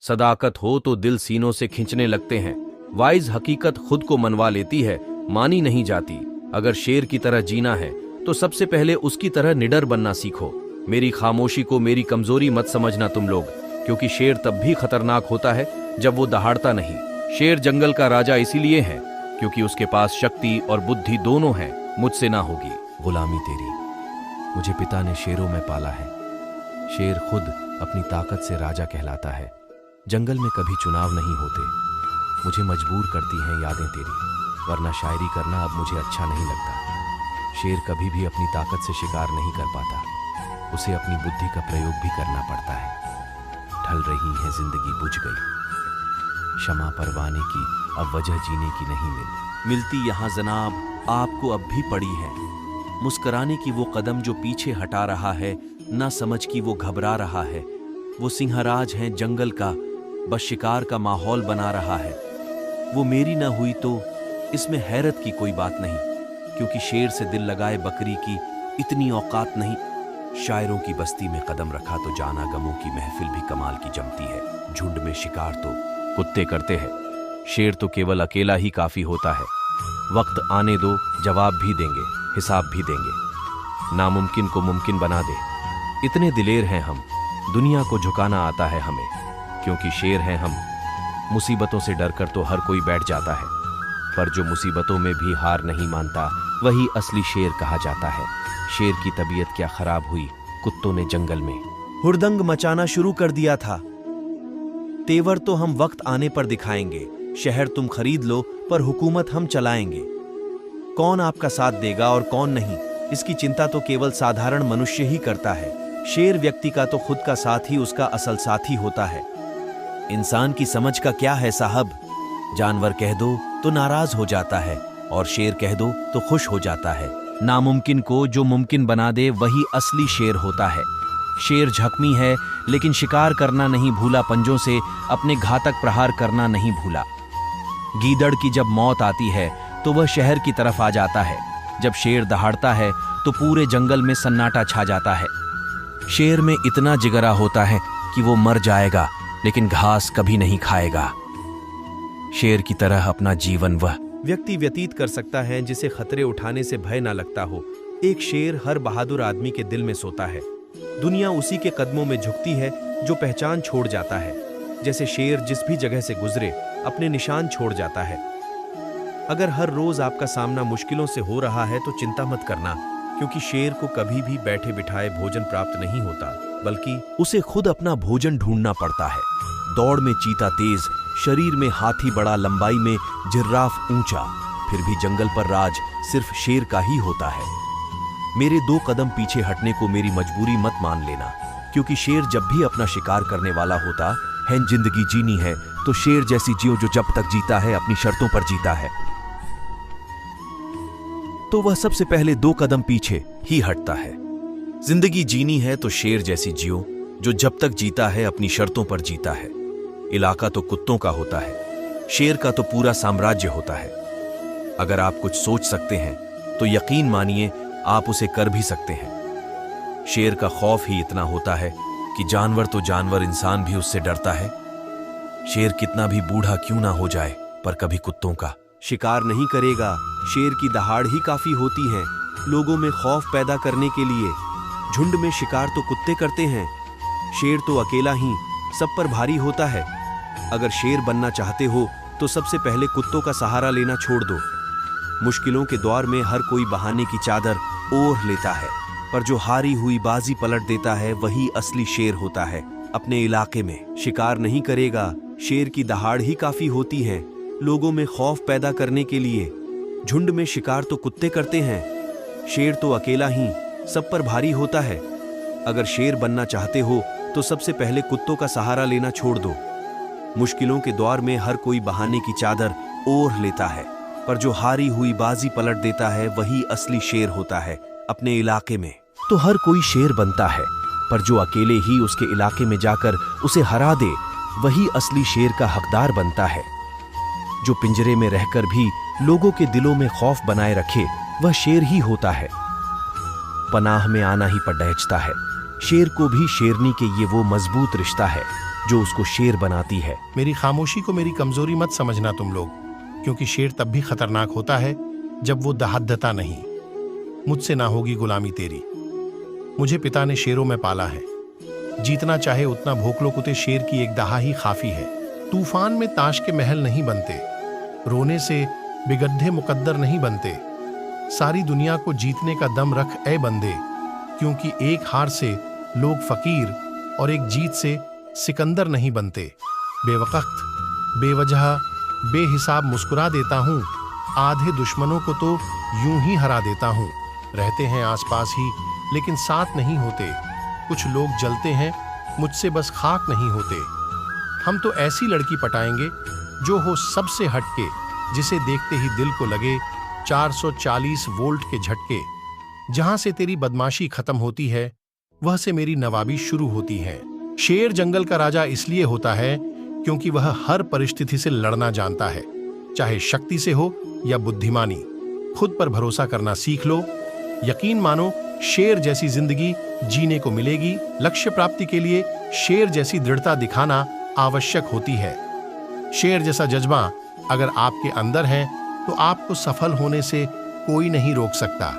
सदाकत हो तो दिल सीनों से खींचने लगते हैं। वाइज हकीकत खुद को मनवा लेती है, मानी नहीं जाती। अगर शेर की तरह जीना है तो सबसे पहले उसकी तरह निडर बनना सीखो। मेरी खामोशी को मेरी कमजोरी मत समझना तुम लोग, क्योंकि शेर तब भी खतरनाक होता है जब वो दहाड़ता नहीं। शेर जंगल का राजा इसीलिए है क्योंकि उसके पास शक्ति और बुद्धि दोनों हैं। मुझसे ना होगी गुलामी तेरी। मुझे पिता ने शेरों में पाला है। शेर खुद अपनी ताकत से राजा कहलाता है। जंगल में कभी चुनाव नहीं होते। मुझे मजबूर करती हैं यादें तेरी, वरना शायरी करना अब मुझे अच्छा नहीं लगता। शेर कभी भी अपनी ताकत से शिकार नहीं कर पाता, उसे अपनी बुद्धि का प्रयोग भी करना पड़ता है। ढल रही है जिंदगी, बुझ गई क्षमा परवाने की, अब वजह जीने की नहीं मिलती यहाँ जनाब आपको अब भी पड़ी है। मुस्कुराने की वो कदम जो पीछे हटा रहा है, ना समझ की वो घबरा रहा है। वो सिंहराज है जंगल का, बस शिकार का माहौल बना रहा है। वो मेरी ना हुई तो इसमें हैरत की कोई बात नहीं, क्योंकि शेर से दिल लगाए बकरी की इतनी औकात नहीं। शायरों की बस्ती में कदम रखा तो जाना गमों की महफिल भी कमाल की जमती है। झुंड में शिकार तो कुत्ते करते हैं, शेर तो केवल अकेला ही काफी होता है। वक्त आने दो, जवाब भी देंगे, हिसाब भी देंगे। नामुमकिन को मुमकिन बना दे, इतने दिलेर हैं हम। दुनिया को झुकाना आता है हमें, क्योंकि शेर हैं हम। मुसीबतों से डरकर तो हर कोई बैठ जाता है, पर जो मुसीबतों में भी हार नहीं मानता वही असली शेर कहा जाता है। शेर की तबीयत क्या खराब हुई, कुत्तों ने जंगल में हुड़दंग मचाना शुरू कर दिया था। तेवर तो हम वक्त आने पर दिखाएंगे, शहर तुम खरीद लो पर हुकूमत हम चलाएंगे। कौन आपका साथ देगा और कौन नहीं, इसकी चिंता तो केवल साधारण मनुष्य ही करता है। शेर व्यक्ति का तो खुद का साथ ही उसका असल साथी होता है। इंसान की समझ का क्या है साहब, जानवर कह दो तो नाराज हो जाता है और शेर कह दो तो खुश हो जाता है। नामुमकिन को जो मुमकिन बना दे वही असली शेर होता है। शेर झकमी है लेकिन शिकार करना नहीं भूला, पंजों से अपने घातक प्रहार करना नहीं भूला। गीदड़ की जब मौत आती है तो वह शहर की तरफ आ जाता है। जब शेर दहाड़ता है तो पूरे जंगल में सन्नाटा छा जाता है। शेर में इतना जिगरा होता है कि वो मर जाएगा लेकिन घास कभी नहीं खाएगा। शेर की तरह अपना जीवन वह व्यक्ति व्यतीत कर सकता है जिसे खतरे उठाने से भय ना लगता हो। एक शेर हर बहादुर आदमी के दिल में सोता है। दुनिया उसी के कदमों में झुकती है जो पहचान छोड़ जाता है। जैसे शेर जिस भी जगह से गुजरे अपने निशान छोड़ जाता है। अगर हर रोज आपका सामना मुश्किलों से हो रहा है तो चिंता मत करना, क्योंकि शेर को कभी भी बैठे बिठाए भोजन प्राप्त नहीं होता, बल्कि उसे खुद अपना भोजन ढूंढना पड़ता है। दौड़ में चीता तेज, शरीर में हाथी बड़ा, लंबाई में जिर्राफ ऊंचा, फिर भी जंगल पर राज सिर्फ शेर का ही होता है। मेरे 2 कदम पीछे हटने को मेरी मजबूरी मत मान लेना, क्योंकि शेर जब भी अपना शिकार करने वाला होता है। जिंदगी जीनी है तो शेर जैसी जियो जो जब तक जीता है अपनी शर्तों पर जीता है, तो वह सबसे पहले 2 कदम पीछे ही हटता है। जिंदगी जीनी है तो शेर जैसी जियो जो जब तक जीता है अपनी शर्तों पर जीता है। इलाका तो कुत्तों का होता है, शेर का तो पूरा साम्राज्य होता है। अगर आप कुछ सोच सकते हैं तो यकीन मानिए आप उसे कर भी सकते हैं। शेर का खौफ ही इतना होता है कि जानवर तो जानवर, इंसान भी उससे डरता है। शेर कितना भी बूढ़ा क्यों ना हो जाए, पर कभी कुत्तों का शिकार नहीं करेगा। शेर की दहाड़ ही काफी होती है लोगों में खौफ पैदा करने के लिए। झुंड में शिकार तो कुत्ते करते हैं, शेर तो अकेला ही सब पर भारी होता है। अगर शेर बनना चाहते हो तो सबसे पहले कुत्तों का सहारा लेना छोड़ दो। मुश्किलों के दौर में हर कोई बहाने की चादर ओढ़ लेता है, पर जो हारी हुई बाजी पलट देता है वही असली शेर होता है। अपने इलाके में शिकार नहीं करेगा, शेर की दहाड़ ही काफी होती है लोगों में खौफ पैदा करने के लिए। झुंड में शिकार तो कुत्ते करते हैं, शेर तो अकेला ही सब पर भारी होता है। अगर शेर बनना चाहते हो तो सबसे पहले कुत्तों का सहारा लेना छोड़ दो। मुश्किलों के दौर में हर कोई बहाने की चादर ओढ़ लेता है, पर जो हारी हुई बाजी पलट देता है वही असली शेर होता है। अपने इलाके में तो हर कोई शेर बनता है, पर जो अकेले ही उसके इलाके में जाकर उसे हरा दे वही असली शेर का हकदार बनता है। जो पिंजरे में रहकर भी लोगों के दिलों में खौफ बनाए रखे वह शेर ही होता है। पनाह में आना ही पर दहचता है, शेर को भी शेरनी के ये वो मजबूत रिश्ता है जो उसको शेर बनाती है। मेरी खामोशी को मेरी कमजोरी मत समझना तुम लोग, क्योंकि शेर तब भी खतरनाक होता है जब वो दहादता नहीं। मुझसे ना होगी गुलामी तेरी। मुझे पिता ने शेरों में पाला है। जीतना चाहे उतना भोंक लो कुत्ते, शेर की एक दहा ही काफी है। तूफान में ताश के महल नहीं बनते, रोने से बिगड्ढे मुकद्दर नहीं बनते। सारी दुनिया को जीतने का दम रख ए बंदे, क्योंकि एक हार से लोग फकीर और एक जीत से सिकंदर नहीं बनते। बेवक्त, बेवजह, बेहिसाब मुस्कुरा देता हूँ, आधे दुश्मनों को तो यूं ही हरा देता हूँ। रहते हैं आसपास ही लेकिन साथ नहीं होते। कुछ लोग जलते हैं, मुझसे बस खाक नहीं होते। हम तो ऐसी लड़की पटाएंगे जो हो सबसे हटके, जिसे देखते ही दिल को लगे 440 वोल्ट के झटके। जहां से तेरी बदमाशी खत्म होती है, वह से मेरी नवाबी शुरू होती है। शेर जंगल का राजा इसलिए होता है क्योंकि वह हर परिस्थिति से लड़ना जानता है, चाहे शक्ति से हो या बुद्धिमानी। खुद पर भरोसा करना सीख लो। यकीन मानो, शेर जैसी जिंदगी जीने को मिलेगी। लक्ष्य प्राप्ति के लिए शेर जैसी दृढ़ता दिखाना आवश्यक होती है। शेर जैसा जज्बा अगर आपके अंदर है तो आपको सफल होने से कोई नहीं रोक सकता।